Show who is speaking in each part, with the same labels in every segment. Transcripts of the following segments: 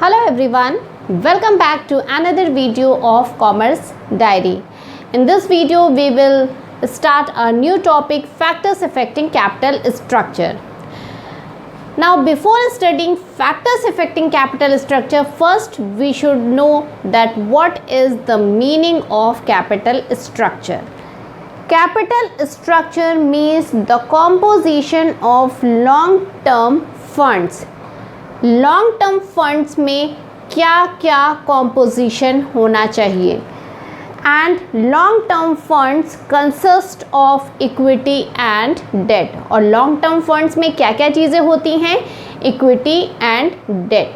Speaker 1: Hello everyone, welcome back to another video of Commerce Diary. In this video, we will start a new topic, factors affecting capital structure. Now, before studying factors affecting capital structure, first we should know that what is the meaning of capital structure. Capital structure means the composition of long-term funds. Long term funds में क्या क्या composition होना चाहिए and long term funds consist of equity and debt. और long term funds में क्या क्या चीज़ें होती हैं? Equity and date.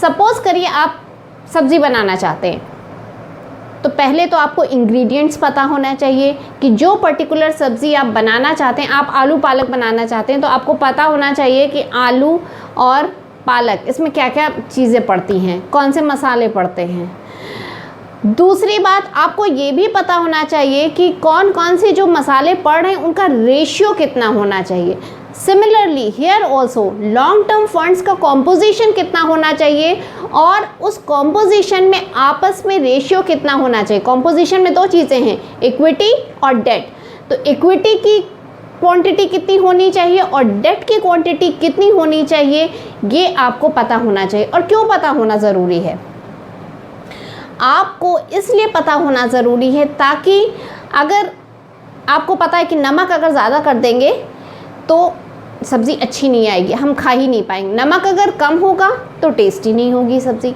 Speaker 1: सपोज करिए आप सब्ज़ी बनाना चाहते हैं, तो पहले तो आपको इंग्रेडिएंट्स पता होना चाहिए कि जो पर्टिकुलर सब्ज़ी आप बनाना चाहते हैं, आप आलू पालक बनाना चाहते हैं, तो आपको पता होना चाहिए कि आलू और पालक इसमें क्या क्या चीज़ें पड़ती हैं, कौन से मसाले पड़ते हैं. दूसरी बात, आपको ये भी पता होना चाहिए कि कौन कौन से जो मसाले पड़ रहे हैं उनका रेशियो कितना होना चाहिए. Similarly here also long term funds का कॉम्पोजिशन कितना होना चाहिए और उस कॉम्पोजिशन में आपस में रेशियो कितना होना चाहिए. कॉम्पोजिशन में दो चीज़ें हैं, इक्विटी और डेट. तो इक्विटी की क्वांटिटी कितनी होनी चाहिए और डेट की क्वांटिटी कितनी होनी चाहिए, ये आपको पता होना चाहिए. और क्यों पता होना ज़रूरी है? आपको इसलिए पता होना ज़रूरी है ताकि अगर आपको पता है कि नमक अगर ज़्यादा कर देंगे तो सब्ज़ी अच्छी नहीं आएगी, हम खा ही नहीं पाएंगे. नमक अगर कम होगा तो टेस्टी नहीं होगी सब्ज़ी.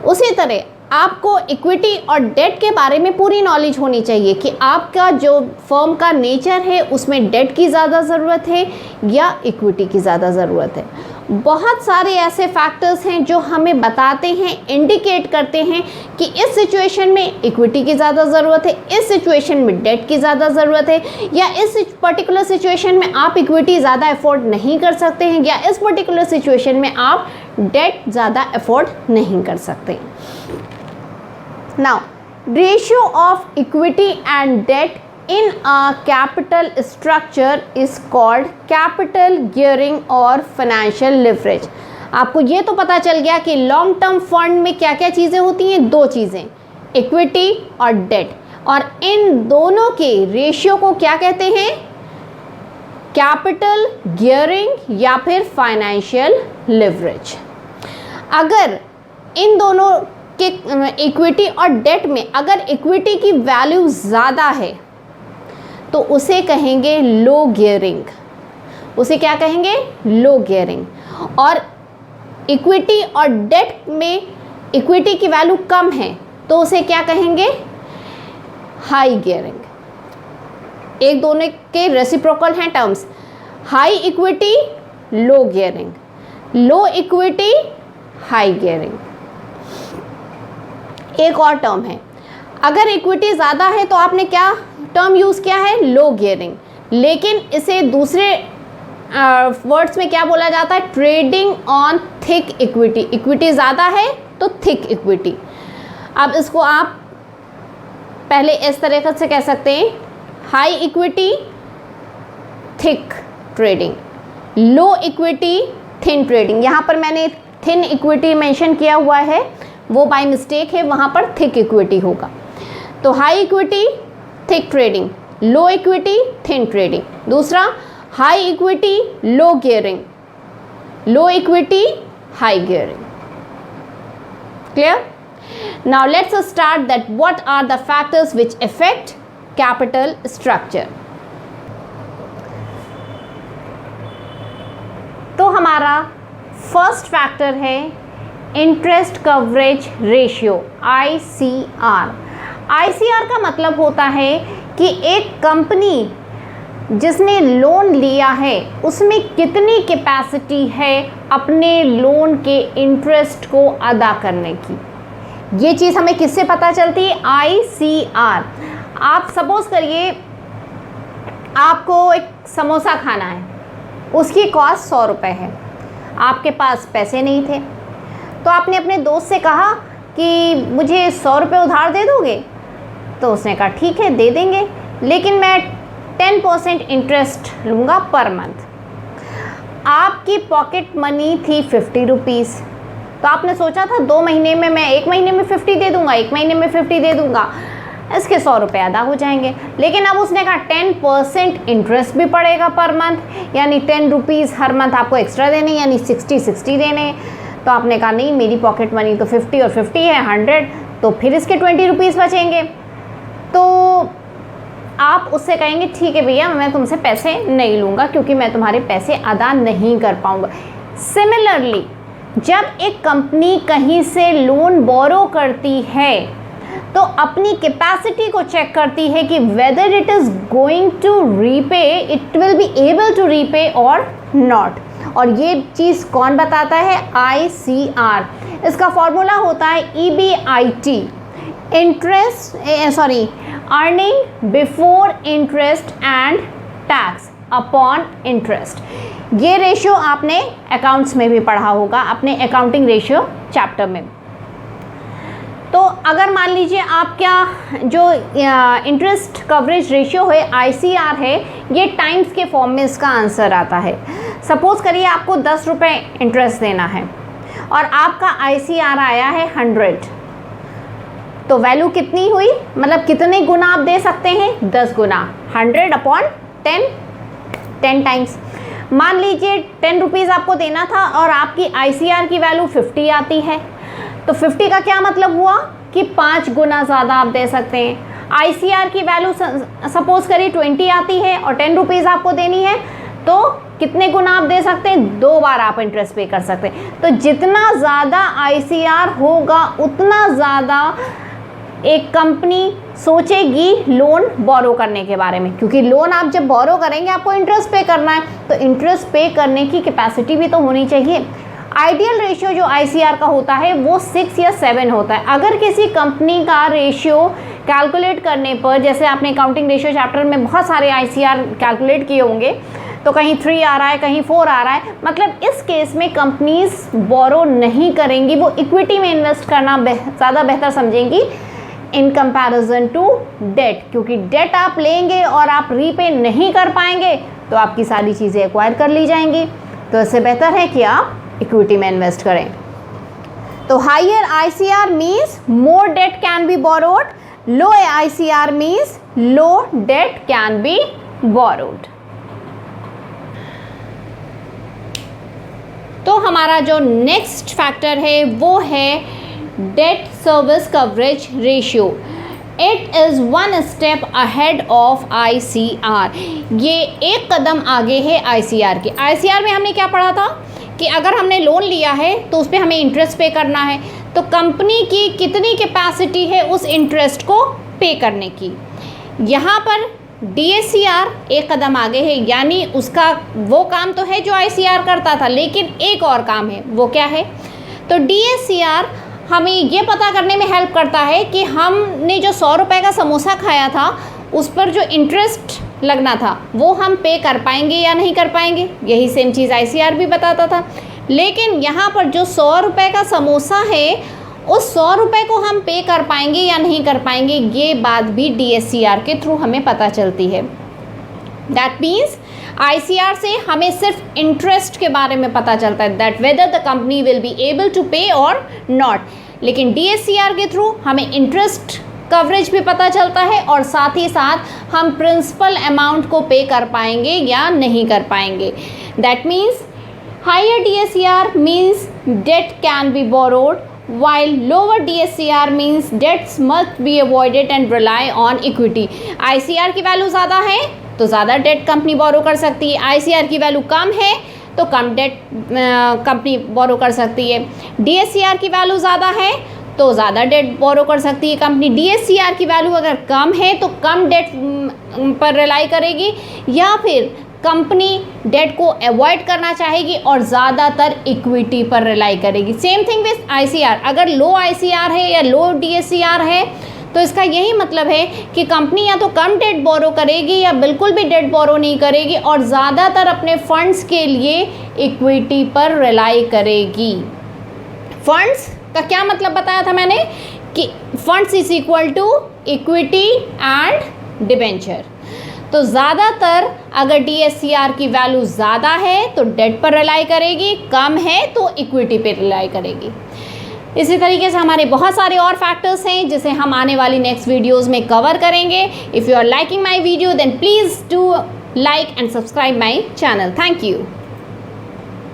Speaker 1: उसी तरह आपको इक्विटी और डेट के बारे में पूरी नॉलेज होनी चाहिए कि आपका जो फर्म का नेचर है उसमें डेट की ज़्यादा ज़रूरत है या इक्विटी की ज़्यादा ज़रूरत है. बहुत सारे ऐसे फैक्टर्स हैं जो हमें बताते हैं, इंडिकेट करते हैं कि इस सिचुएशन में इक्विटी की ज़्यादा ज़रूरत है, इस सिचुएशन में डेट की ज़्यादा ज़रूरत है, या इस पर्टिकुलर सिचुएशन में आप इक्विटी ज़्यादा अफोर्ड नहीं कर सकते हैं, या इस पर्टिकुलर सिचुएशन में आप डेट ज़्यादा अफोर्ड नहीं कर सकते. Now, ratio of equity and debt in a capital structure is called capital gearing और financial leverage. आपको ये तो पता चल गया कि लॉन्ग टर्म फंड में क्या क्या चीज़ें होती हैं. दो चीज़ें, इक्विटी और डेट, और इन दोनों के रेशियो को क्या कहते हैं? कैपिटल गियरिंग या फिर फाइनेंशियल लिवरेज. अगर इन दोनों कि इक्विटी और डेट में अगर इक्विटी की वैल्यू ज़्यादा है तो उसे कहेंगे लो गियरिंग. उसे क्या कहेंगे? लो गियरिंग. और इक्विटी और डेट में इक्विटी की वैल्यू कम है तो उसे क्या कहेंगे? High gearing. एक दोनों के रेसिप्रोकल हैं terms. High equity, low gearing. Low equity, high gearing. एक और टर्म है, अगर इक्विटी ज़्यादा है तो आपने क्या टर्म यूज़ किया है? लो गियरिंग. लेकिन इसे दूसरे वर्ड्स में क्या बोला जाता है? Trading on thick equity. Equity ज़्यादा है तो थिक इक्विटी. अब इसको आप पहले इस तरीके से कह सकते हैं, high equity thick trading, low equity thin trading. यहाँ पर मैंने थिन इक्विटी मेंशन किया हुआ है, वो बाय मिस्टेक है, वहाँ पर थिक इक्विटी होगा. तो high equity thick trading, low equity thin trading. दूसरा, high equity low gearing, low equity high gearing. Clear? Now let's start that what are the factors which affect capital structure. तो हमारा first factor है interest coverage ratio, ICR. ICR का मतलब होता है कि एक कंपनी जिसने लोन लिया है उसमें कितनी कैपेसिटी है अपने लोन के इंटरेस्ट को अदा करने की. ये चीज़ हमें किससे पता चलती है? ICR. आप सपोज करिए आपको एक समोसा खाना है, उसकी कॉस्ट 100 रुपये है, आपके पास पैसे नहीं थे, तो आपने अपने दोस्त से कहा कि मुझे 100 रुपये उधार दे दोगे? तो उसने कहा ठीक है दे देंगे, लेकिन मैं 10% इंटरेस्ट लूँगा पर मंथ. आपकी पॉकेट मनी थी 50 रुपीज़, तो आपने सोचा था 2 महीने में मैं 1 महीने में 50 दे दूंगा, 1 महीने में 50 दे दूंगा, इसके 100 रुपये अदा हो जाएंगे। लेकिन अब उसने कहा 10% इंटरेस्ट भी पड़ेगा पर मंथ, यानी 10 रुपीज़ हर मंथ आपको एक्स्ट्रा देने, यानी 60 देने। तो आपने कहा नहीं, मेरी पॉकेट मनी तो 50 और 50 है 100, तो फिर इसके 20 रुपीज़ बचेंगे। तो आप उससे कहेंगे ठीक है भैया, मैं तुमसे पैसे नहीं लूँगा क्योंकि मैं तुम्हारे पैसे अदा नहीं कर पाऊँगा। सिमिलरली जब एक कंपनी कहीं से लोन बोरो करती है तो अपनी कैपेसिटी को चेक करती है कि whether it is going to repay, it will be able to repay और नॉट। और ये चीज़ कौन बताता है? ICR। इसका फॉर्मूला होता है EBIT, earning before interest and tax upon interest. ये रेशियो आपने अकाउंट्स में भी पढ़ा होगा, अपने अकाउंटिंग रेशियो चैप्टर में। तो अगर मान लीजिए आपका जो इंटरेस्ट कवरेज रेशियो है ICR है, ये टाइम्स के फॉर्म में इसका आंसर आता है। सपोज़ करिए आपको 10 रुपये इंटरेस्ट देना है और आपका ICR आया है 100, तो वैल्यू कितनी हुई, मतलब कितने गुना आप दे सकते हैं? 10 गुना, 100 अपॉन 10 टाइम्स। मान लीजिए 10 रुपीज़ आपको देना था और आपकी ICR की वैल्यू 50 आती है, तो 50 का क्या मतलब हुआ कि 5 गुना ज़्यादा आप दे सकते हैं। ICR की वैल्यू सपोज़ करिए 20 आती है और 10 रुपीज़ आपको देनी है, तो कितने गुना आप दे सकते हैं? 2 बार आप इंटरेस्ट पे कर सकते हैं। तो जितना ज़्यादा ICR होगा उतना ज़्यादा एक कंपनी सोचेगी लोन बोरो करने के बारे में, क्योंकि लोन आप जब बोरो करेंगे आपको इंटरेस्ट पे करना है, तो इंटरेस्ट पे करने की कैपेसिटी भी तो होनी चाहिए। आइडियल रेशियो जो ICR का होता है वो 6 या 7 होता है। अगर किसी कंपनी का रेशियो कैलकुलेट करने पर, जैसे आपने अकाउंटिंग रेशियो चैप्टर में बहुत सारे ICR कैलकुलेट किए होंगे, तो कहीं 3 आ रहा है, कहीं 4 आ रहा है, मतलब इस केस में कंपनीज बोरो नहीं करेंगी, वो इक्विटी में इन्वेस्ट करना ज़्यादा बेहतर समझेंगी इन कंपैरिजन टू डेट, क्योंकि डेट आप लेंगे और आप रीपे नहीं कर पाएंगे तो आपकी सारी चीज़ें एक्वायर कर ली जाएंगी। तो इससे बेहतर है कि आप इक्विटी में इन्वेस्ट करें। तो higher ICR means more debt can be borrowed, low ICR means low debt can be borrowed. तो हमारा जो नेक्स्ट फैक्टर है वो है debt service coverage ratio. It is 1 step ahead of ICR। ये एक कदम आगे है ICR के। ICR में हमने क्या पढ़ा था कि अगर हमने लोन लिया है तो उस पर हमें इंटरेस्ट पे करना है, तो कंपनी की कितनी कैपेसिटी है उस इंटरेस्ट को पे करने की। यहाँ पर DSCR एक कदम आगे है, यानी उसका वो काम तो है जो ICR करता था, लेकिन एक और काम है। वो क्या है? तो DSCR हमें ये पता करने में हेल्प करता है कि हमने जो 100 रुपये का समोसा खाया था उस पर जो इंटरेस्ट लगना था वो हम पे कर पाएंगे या नहीं कर पाएंगे। यही सेम चीज़ ICR भी बताता था। लेकिन यहाँ पर जो 100 रुपये का समोसा है उस 100 रुपये को हम पे कर पाएंगे या नहीं कर पाएंगे, ये बात भी DSCR के थ्रू हमें पता चलती है। दैट मीन्स ICR से हमें सिर्फ इंटरेस्ट के बारे में पता चलता है, that whether the company will be able to pay और नॉट। लेकिन DSCR के थ्रू हमें इंटरेस्ट कवरेज भी पता चलता है और साथ ही साथ हम प्रिंसिपल अमाउंट को पे कर पाएंगे या नहीं कर पाएंगे। That means higher DSCR means debt can be borrowed, while lower DSCR means debts must be avoided and rely on equity। ICR की वैल्यू ज़्यादा है तो ज़्यादा डेट कंपनी बोरो कर सकती है, ICR की वैल्यू कम है तो कम डेट कंपनी बोरो कर सकती है। DSCR की वैल्यू ज़्यादा है तो ज़्यादा डेट बोरो कर सकती है कंपनी। DSCR की वैल्यू अगर कम है तो कम डेट पर रिलाई करेगी, या फिर कंपनी डेट को अवॉइड करना चाहेगी और ज़्यादातर इक्विटी पर रिलाई करेगी। Same thing with ICR। अगर लो ICR है या लो DSCR है तो इसका यही मतलब है कि कंपनी या तो कम डेट बोरो करेगी या बिल्कुल भी डेट बोरो नहीं करेगी और ज़्यादातर अपने फंड्स के लिए इक्विटी पर रिलाई करेगी। फंड्स का क्या मतलब बताया था मैंने कि funds is equal to equity and debenture. तो ज़्यादातर अगर DSCR की वैल्यू ज़्यादा है तो डेट पर रिलाई करेगी, कम है तो इक्विटी पर रिलाई करेगी। इसी तरीके से हमारे बहुत सारे और फैक्टर्स हैं जिसे हम आने वाली नेक्स्ट वीडियोज़ में कवर करेंगे. If you are liking my video then please do like and subscribe my channel. Thank you.